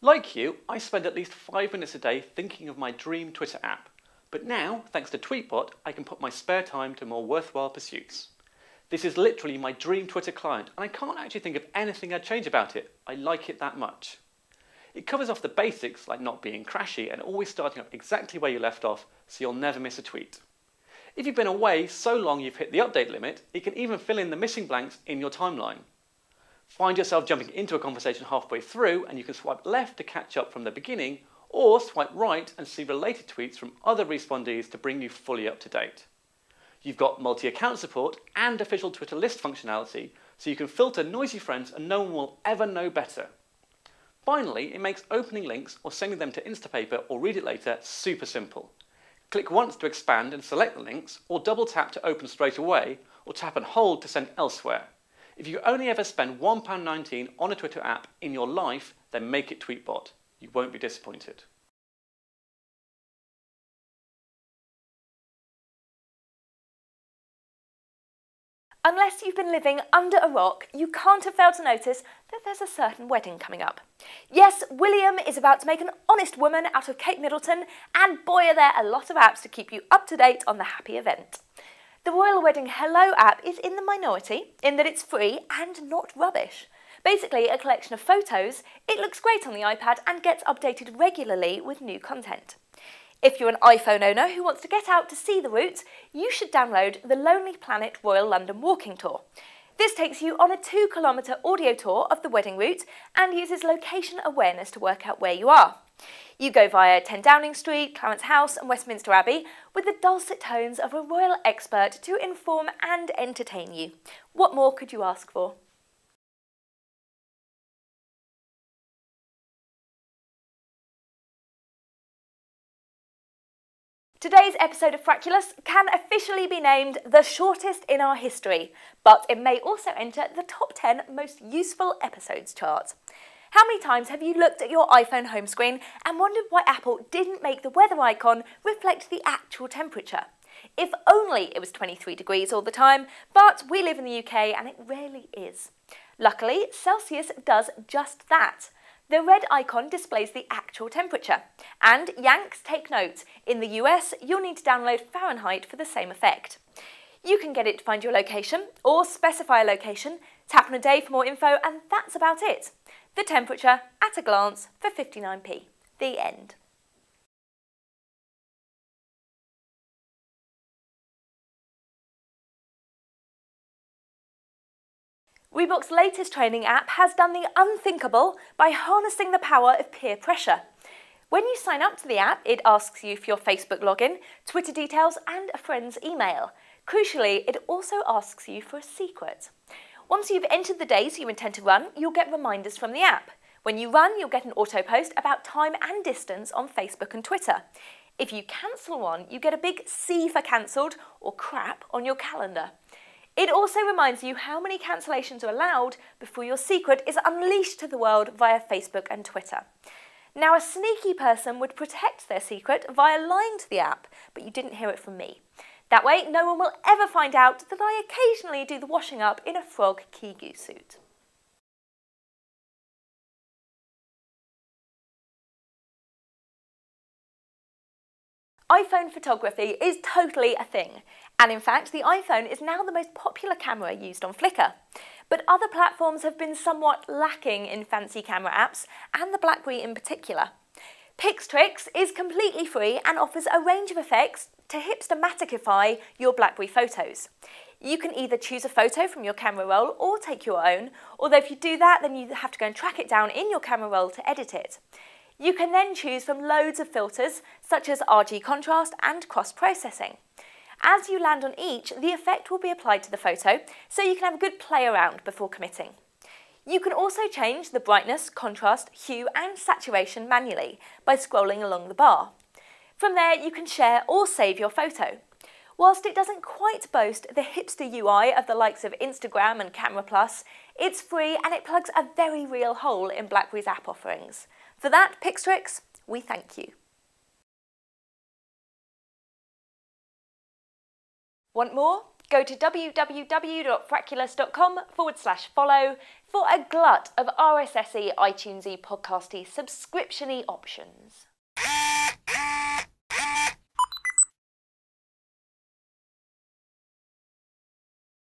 Like you, I spend at least 5 minutes a day thinking of my dream Twitter app. But now, thanks to Tweetbot, I can put my spare time to more worthwhile pursuits. This is literally my dream Twitter client, and I can't actually think of anything I'd change about it. I like it that much. It covers off the basics like not being crashy and always starting up exactly where you left off, so you'll never miss a tweet. If you've been away so long you've hit the update limit, it can even fill in the missing blanks in your timeline. Find yourself jumping into a conversation halfway through and you can swipe left to catch up from the beginning, or swipe right and see related tweets from other respondees to bring you fully up to date. You've got multi-account support and official Twitter list functionality, so you can filter noisy friends and no one will ever know better. Finally, it makes opening links or sending them to Instapaper or Read It Later super simple. Click once to expand and select the links, or double tap to open straight away, or tap and hold to send elsewhere. If you only ever spend £1.19 on a Twitter app in your life, then make it Tweetbot. You won't be disappointed. Unless you've been living under a rock, you can't have failed to notice that there's a certain wedding coming up. Yes, William is about to make an honest woman out of Kate Middleton, and boy are there a lot of apps to keep you up to date on the happy event. The Royal Wedding Hello app is in the minority in that it's free and not rubbish. Basically a collection of photos, it looks great on the iPad and gets updated regularly with new content. If you're an iPhone owner who wants to get out to see the route, you should download the Lonely Planet Royal London Walking Tour. This takes you on a 2-kilometre audio tour of the wedding route and uses location awareness to work out where you are. You go via 10 Downing Street, Clarence House and Westminster Abbey with the dulcet tones of a royal expert to inform and entertain you. What more could you ask for? Today's episode of Frackulous can officially be named the shortest in our history, but it may also enter the top 10 most useful episodes chart. How many times have you looked at your iPhone home screen and wondered why Apple didn't make the weather icon reflect the actual temperature? If only it was 23 degrees all the time, but we live in the UK and it rarely is. Luckily, Celsius does just that. The red icon displays the actual temperature. And Yanks, take note, in the US you'll need to download Fahrenheit for the same effect. You can get it to find your location, or specify a location, tap on a day for more info, and that's about it. The temperature at a glance for 59p. The end. Reebok's latest training app has done the unthinkable by harnessing the power of peer pressure. When you sign up to the app, it asks you for your Facebook login, Twitter details and a friend's email. Crucially, it also asks you for a secret. Once you've entered the days you intend to run, you'll get reminders from the app. When you run, you'll get an auto post about time and distance on Facebook and Twitter. If you cancel one, you get a big C for cancelled or crap on your calendar. It also reminds you how many cancellations are allowed before your secret is unleashed to the world via Facebook and Twitter. Now, a sneaky person would protect their secret via lying to the app, but you didn't hear it from me. That way, no one will ever find out that I occasionally do the washing up in a frog Kigu suit. iPhone photography is totally a thing, and in fact the iPhone is now the most popular camera used on Flickr. But other platforms have been somewhat lacking in fancy camera apps, and the BlackBerry in particular. Pixtrix is completely free and offers a range of effects to hipstermaticify your BlackBerry photos. You can either choose a photo from your camera roll or take your own, although if you do that then you have to go and track it down in your camera roll to edit it. You can then choose from loads of filters, such as RG contrast and cross-processing. As you land on each, the effect will be applied to the photo, so you can have a good play around before committing. You can also change the brightness, contrast, hue and saturation manually by scrolling along the bar. From there, you can share or save your photo. Whilst it doesn't quite boast the hipster UI of the likes of Instagram and Camera Plus, it's free and it plugs a very real hole in BlackBerry's app offerings. For that, Pixtrix, we thank you. Want more? Go to www.frackulous.com/follow, for a glut of RSS-y, iTunes-y, podcasty, subscription-y options.